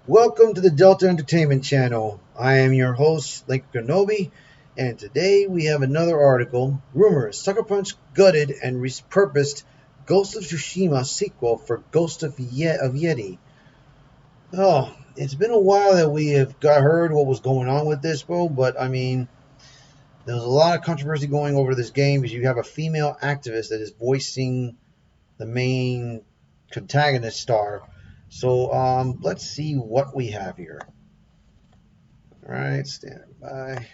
Welcome to the Delta Entertainment Channel. I am your host, Link Kenobi, and today we have another article. Rumors Sucker Punch gutted and repurposed Ghost of Tsushima sequel for Ghost of Yeti. Oh, it's been a while that we have heard what was going on with this, bro, but I mean, there's a lot of controversy going over this game because you have a female activist that is voicing the main protagonist star. So let's see what we have here. All right, stand by.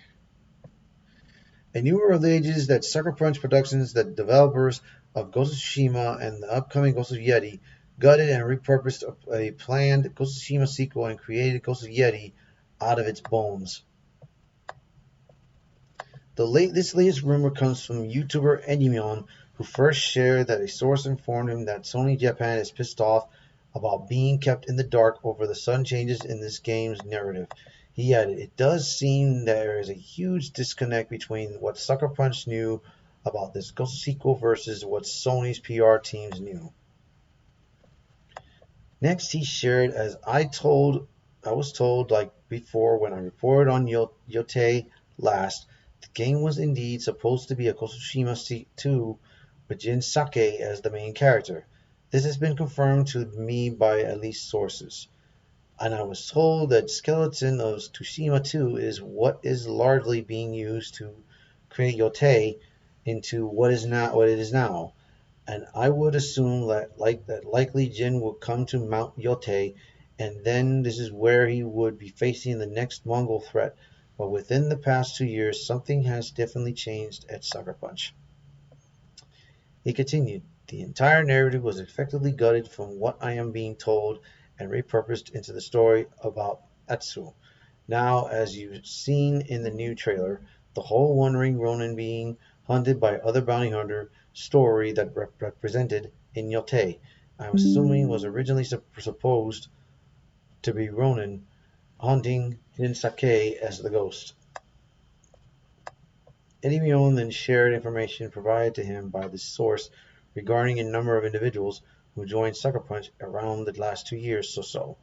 A new alleges that Sucker Punch Productions, the developers of Ghost of Tsushima and the upcoming Ghost of Yeti, gutted and repurposed a planned Ghost of Tsushima sequel and created Ghost of Yeti out of its bones. This latest rumor comes from YouTuber Edimion, who first shared that a source informed him that Sony Japan is pissed off about being kept in the dark over the sudden changes in this game's narrative. He added, "It does seem there is a huge disconnect between what Sucker Punch knew about this Ghost sequel versus what Sony's PR teams knew." Next, he shared, as I was told like before when I reported on Yotei last, the game was indeed supposed to be a Ghost of Tsushima 2 with Jin Sake as the main character. This has been confirmed to me by at least sources. And I was told that skeleton of Tsushima 2 is what is largely being used to create Yotei into what it is now. And I would assume that likely Jin would come to Mount Yotei, and then this is where he would be facing the next Mongol threat. But within the past 2 years, something has definitely changed at Sucker Punch. He continued, "The entire narrative was effectively gutted from what I am being told and repurposed into the story about Atsu. Now, as you've seen in the new trailer, the whole One-Ring Ronin being hunted by other bounty hunter story that represented in Yotei, I'm assuming was originally supposed to be Ronin hunting Hinsake as the ghost." Eddie Mion then shared information provided to him by this source regarding a number of individuals who joined Sucker Punch around the last 2 years or so.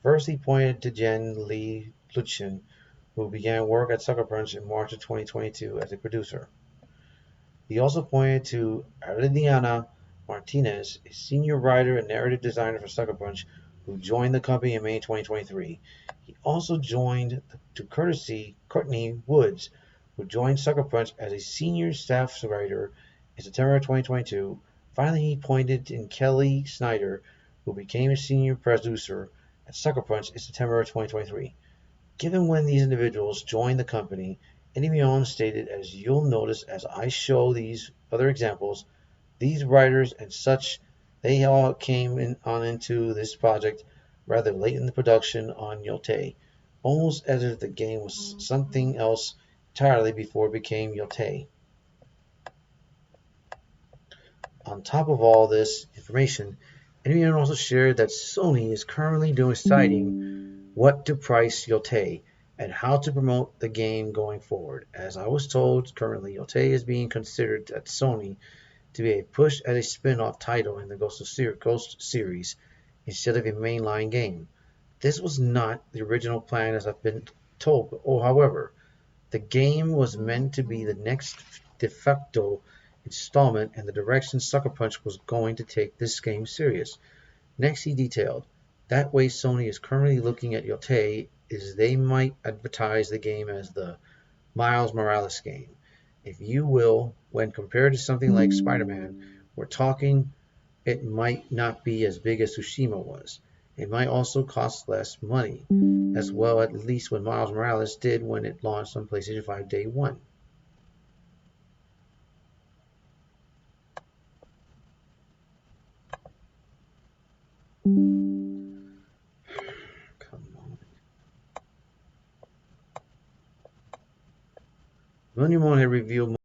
First, he pointed to Jen Lee Lutchen, who began work at Sucker Punch in March of 2022 as a producer. He also pointed to Aridiana Martinez, a senior writer and narrative designer for Sucker Punch, who joined the company in May 2023. He also joined to Courtney Woods, who joined Sucker Punch as a senior staff writer in September 2022. Finally, he pointed in Kelly Snyder, who became a senior producer at Sucker Punch in September 2023. Given when these individuals joined the company, Endymion stated, "As you'll notice as I show these other examples, these writers and such, they all came into this project rather late in the production on Yotei, almost as if the game was something else entirely before it became Yotei." On top of all this information, Endymion also shared that Sony is currently deciding what to price Yotei and how to promote the game going forward. As I was told, currently Yotei is being considered at Sony to be a push as a spin-off title in the Ghost series instead of a mainline game. This was not the original plan as I've been told, however, the game was meant to be the next de facto installment and the direction Sucker Punch was going to take this game serious. Next, he detailed, "That way Sony is currently looking at Yotei is they might advertise the game as the Miles Morales game, if you will. When compared to something like Spider-Man, we're talking it might not be as big as Tsushima was. It might also cost less money, as well at least what Miles Morales did when it launched on PlayStation 5 day one." Come on. Monument had revealed